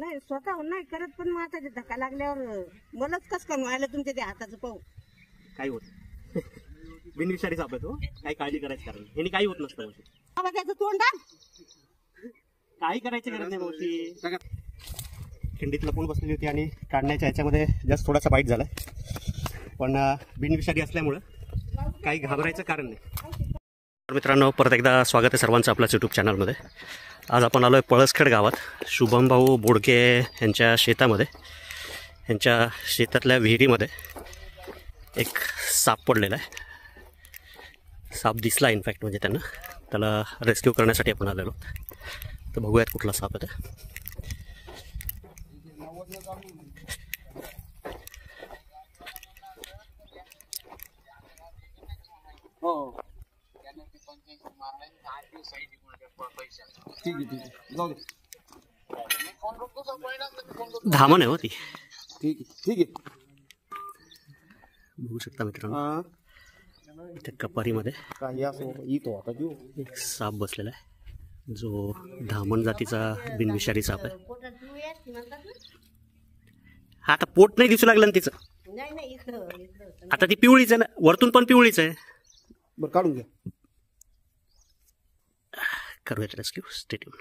नाही स्वतःहून नाही करत, पण मग आता ते धक्का लागल्यावर मलाच कस काय व्हायला तुमच्या त्या हाताचं पाहू. काय होत बिनविषारी साप आहे तो, काही काळजी करायची कारण नाही, काही होत नसतं मावशी. बाबा त्याचं तोंड काही करायची गरज नाही मावशी. खिंडीत लपून बसलेली होती आणि काढण्याच्या ह्याच्यामध्ये जास्त थोडासा बाईट झालाय, पण बिनविषारी असल्यामुळं काही घाबरायचं कारण नाही. मित्रांनो, परत एकदा स्वागत आहे सर्वांचं आपल्याच यूट्यूब चॅनलमध्ये. आज आपण आलो आहे पळसखेड गावात शुभमभाऊ बोडके यांच्या शेतामध्ये. यांच्या शेतातल्या विहिरीमध्ये एक साप पडलेला आहे. साप दिसला इनफॅक्ट, म्हणजे त्याला रेस्क्यू करण्यासाठी आपण आलेलो. तर बघूयात कुठला साप आहे ते. धामण आहे हो ती. ठीक आहे. बघू शकता मित्रांनो, इथे कपारीमध्ये एक साप बसलेला आहे, जो धामण जातीचा बिनविषारी साप आहे. हा आता पोट नाही दिसू लागलं ना तिचं. आता ती पिवळीच आहे ना, वरतून पण पिवळीच आहे. बरं, काढून घ्या. करूयात रेस्क्यू. Stay tune.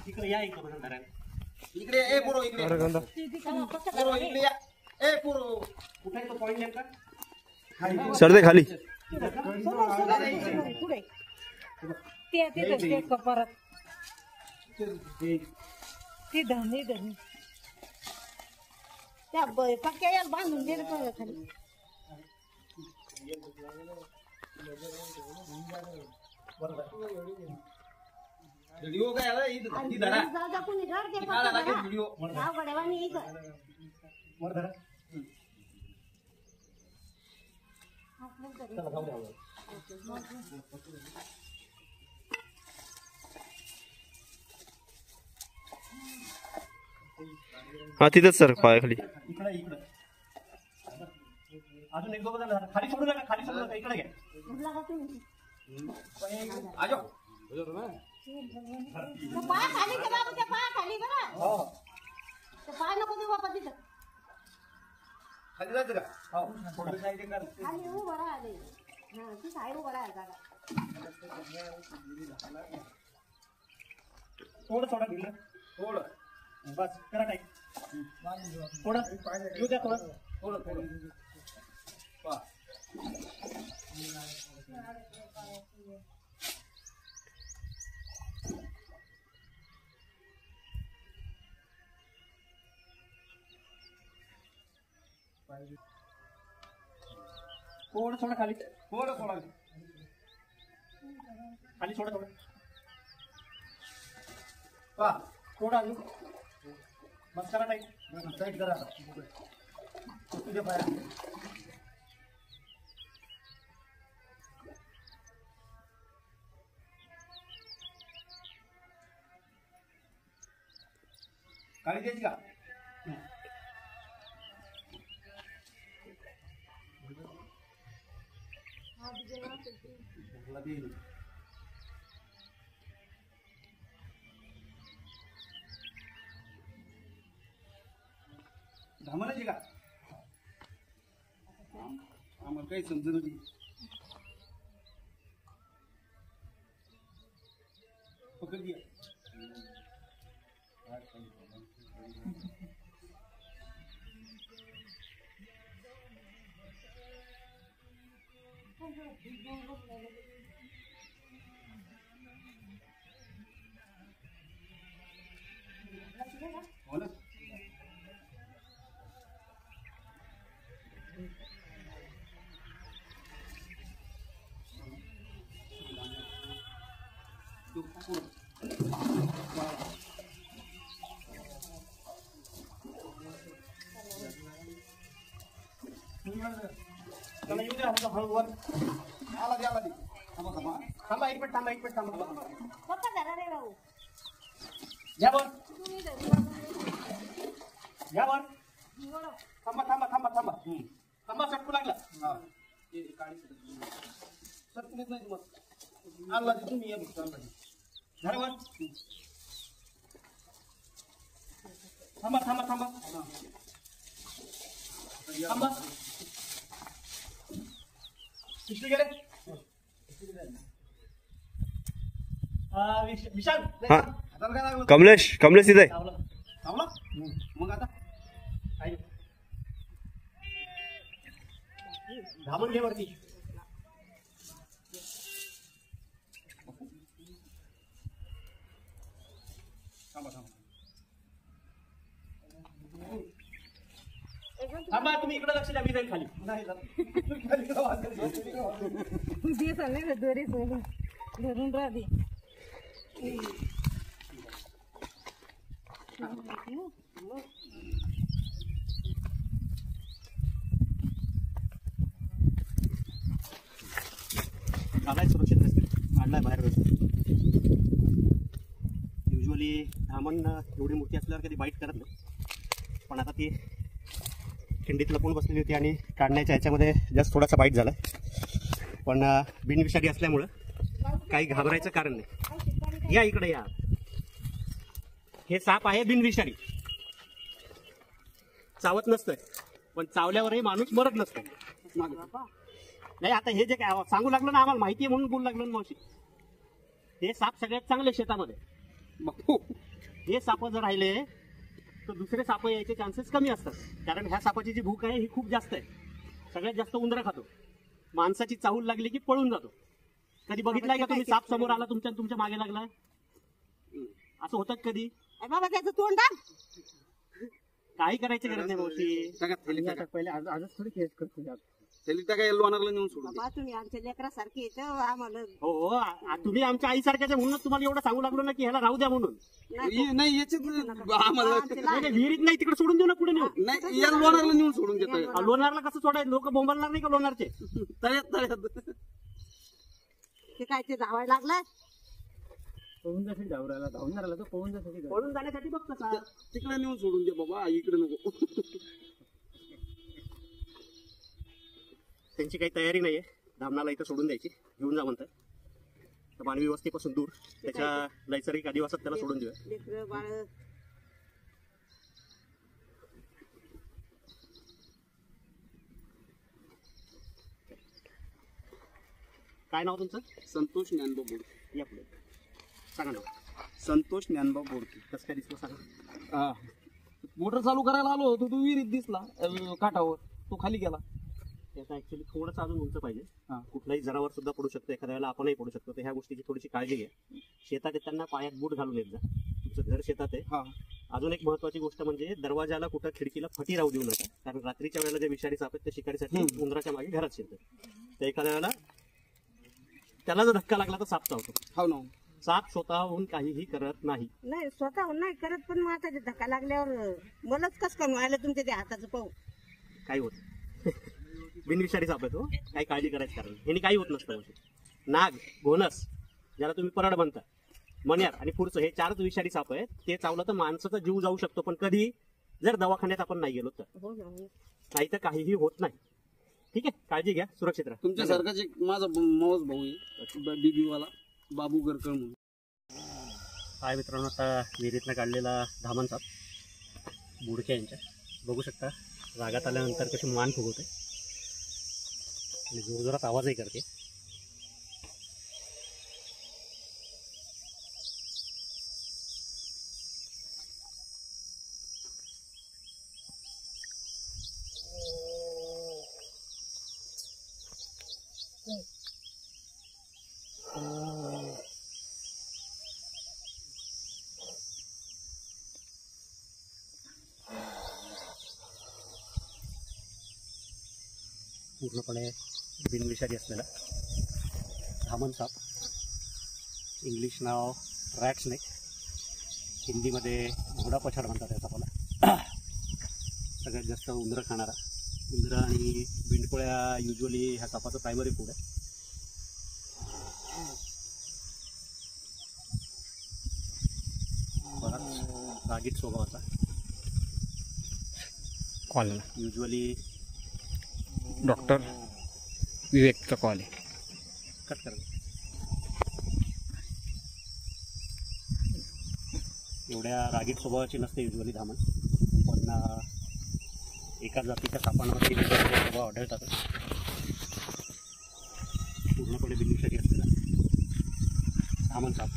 इकडे या, इकडे ए पोरो, इकडे इकडे या. ए पोरो, कुठे आहे तो पॉइंट नेमका? सर दे खाली. ती धनी त्या पक्क्या याला बांधून दिलं खाली. व्हिडिओ काय आला ही धरा. कोणी घर ते व्हिडिओ हा तिथंच सर, पायाखाली. इकडे इकडे अजून एक दोघं जण खाली सोडू नका, खाली सोडू नका, इकडे घ्या. पाय खाली करा, पाय खाली करा. पाय नको देऊ बाबा तिथं. खाली जायचं का? खाली उभं राहा रे. हा, ती साई उभं राहा जागा. थोडं दिलं, थोडं बस करा टाईप. थोडं येऊ द्या, थोडं. थोडं खाली, थोडं खाली, थोडं थोडं अजून. बस करा टाईट करा. तुझ्या पाया काळी द्यायची का? धामायची का? आम्हाला काही समजत नाही. पकड दिया. थांबा एक मिनिट, थांबा. या वर थांबा. येत नाही तुम्हाला. आणला ते तुम्ही या फक्त आणला ते. झालं वर. थांबा थांबा थांबा थांबा. पिशवी गेले. विशाल हा. हाताला काय लागलं? कमलेश तिथे आहे. चावला चावला. मग आता काय धामण घे वरती. थांबा थांबा तुम्ही इकडे लक्ष द्या, मी जाईल खाली. नाही खाली का वाजलं? धरून राहते. आलाय सुरक्षित रस्ते, काढलाय बाहेर. युजली धामण एवढी मोठी असल्यावर कधी बाईट करत नाही, पण आता ती खिंडीत लपून बसलेली होती आणि काढण्याच्या ह्याच्यामध्ये जास्त थोडासा बाईट झाला. पण बिनविषारी असल्यामुळं काही घाबरायचं कारण नाही. या इकडे या. हे साप आहे बिनविषारी, चावत नसतंय, पण चावल्यावरही माणूस मरत नसतोय. नाही आता हे जे काय सांगू लागलं ना, आम्हाला माहिती आहे म्हणून बोलू लागलो ना मावशी. हे साप सगळ्यात चांगले शेतामध्ये. हे साप जर राहिले तर दुसरे साप यायचे चान्सेस कमी असतात, कारण ह्या सापाची जी भूक आहे ही खूप जास्त आहे. सगळ्यात जास्त उंदरं खातो. माणसाची चाहूल लागली की पळून जातो. कधी बघितलाय का तुम्ही साप समोर आला तुमच्या मागे लागलाय? असं होतं कधी? बाबा त्याचं तोंड दाब. काही करायची गरज नाही मावशी. पहिले आजच थोडी केस करतो. सेलिटा काय लोणारला नेऊन सोडून बाबा तुम्ही आमच्या लेकरासारखे येतं आम्हाला. हो तुम्ही आमच्या आईसारख्याच्या म्हणून तुम्हाला एवढं सांगू लागलो ना की ह्याला राहू द्या म्हणून. नाही याच्यात आम्हाला नाही विहिरीत नाही, तिकडे सोडून देऊ ना, पुढे नेऊ. नाही या लोणारला नेऊन सोडून देतो. लोणारला कसं सोडायचं? लोक बोंबलणार नाही का लोणारचे? तळ्यात ते काय ते धावायला लागलाय. पळून जाण्यासाठी धावरायला धावणाराला तर पळून जाण्यासाठी बघ कसा. तिकडे नेऊन सोडून दे बाबा, इकडे नको. त्यांची काही तयारी नाहीये धामणाला इथं सोडून द्यायची. घेऊन जा म्हणतात तर मानवी वस्तीपासून दूर त्याच्या नैसर्गिक अधिवासात त्याला सोडून देऊया. लेकरं बाळ काय नाव तुमचं? संतोष ज्ञानभाऊ बोडके. या पुढे सांगा नाव. संतोष ज्ञानभाऊ बोडके. कसं काय दिसलं सांगा. हा मोटर चालू करायला आलो होतो, तो विहिरीत दिसला काठावर, तो खाली गेला. त्याचा ऍक्च्युअली थोडंसं अजून उंच पाहिजे. कुठलाही जनावर सुद्धा पडू शकतो, एखाद्या वेळेला आपणही पडू शकतो. तर ह्या गोष्टीची थोडीशी काळजी घ्या. शेतात येताना पायात बूट घालून येत जा. तुमचं घर शेतात आहे. अजून एक महत्वाची गोष्ट म्हणजे दरवाजाला कुठं खिडकीला फटी राहू देऊ नका, कारण रात्रीच्या वेळेला जे विषारी साप आहेत ते शिकारीसाठी उंदराच्या मागे घरात शिरतात. तर एखाद्या वेळेला त्याला जर धक्का लागला तर साप चावतो. हो ना. साप स्वतःहून काहीही करत नाही. नाही स्वतःहून नाही करत, पण मग आता ते धक्का लागल्यावर मलाच कस कमी व्हायला तुमच्या ते हाताचं पाहू. काही होत बिनविषारी साप आहे तो, काही काळजी करायचं कारण ह्यानी काही होत नसतं. नाग, घोणस, ज्याला तुम्ही परड म्हणता, मण्यार आणि पुरचं, हे 4च विषारी साप आहेत. ते चावलं तर माणसाचा जीव जाऊ शकतो, पण कधी जर दवाखान्यात आपण नाही गेलो तर. नाही तर काहीही होत नाही. ठीक आहे, काळजी घ्या, सुरक्षित राहा. तुमच्या सारखाच एक माझा मावस भाऊ आहे बीबीवाला, बाबू गरकर म्हणून. हाय मित्रांनो, आता विहिरीतनं काढलेला धामण साप बुडके यांच्या बघू शकता. रागात आल्यानंतर कशी मान फुगवते आणि जोरजोरात आवाजही करते. पूर्णपणे बिनविषारी असलेला धामण साप. इंग्लिश नाव रॅट स्नेक, हिंदीमध्ये घोडा पछाड म्हणतात त्या सापाला. सगळ्यात जास्त उंदरं खाणारा. उंदरं आणि बिंडकोळ्या युजली ह्या सापाचं प्रायमरी फूड आहे. बराच रागीट स्वभावाचा. कॉल युजली डॉक्टर विवेकचा कॉल आहे. कट करा. एवढ्या रागीट स्वभावाची नसते युजली धामण, पण एकाच जातीच्या सापांवरती वेगवेगळे स्वभाव आढळतात. पूर्णपणे बिनविषारी असलेला धामण साप.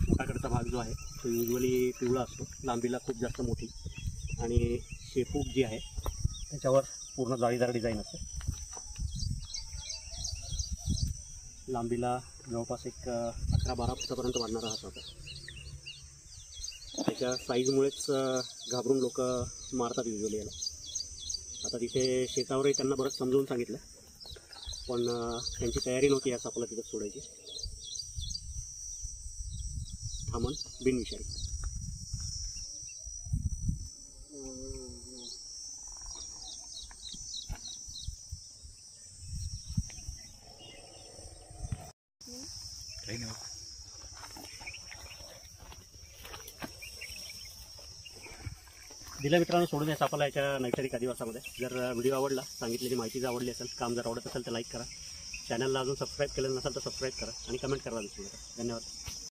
मोठाकडचा भाग जो आहे तो युजली पिवळा असतो, लांबीला खूप जास्त मोठी, आणि शेपूट जी आहे त्याच्यावर पूर्ण जाळीदार डिझाईन असते. लांबीला जवळपास एक 11-12 फुटापर्यंत वाढणारा हा साप आहे. त्याच्या साईजमुळेच घाबरून लोक मारतात युजली याला. आता तिथे शेतावरही त्यांना बरंच समजवून सांगितलं, पण त्यांची तयारी नव्हती या सापाला तिथं सोडायची. धामण बिनविषारी. दिल्या मित्रांनो सोडून या सापाला याच्या नैसर्गिक अधिवासामध्ये. जर व्हिडिओ आवडला, सांगितलेली माहिती जर आवडली असेल, काम जर आवडत असेल तर लाईक करा. चॅनलला अजून सबस्क्राईब केलं नसेल तर सबस्क्राईब करा आणि कमेंट करा. धन्यवाद.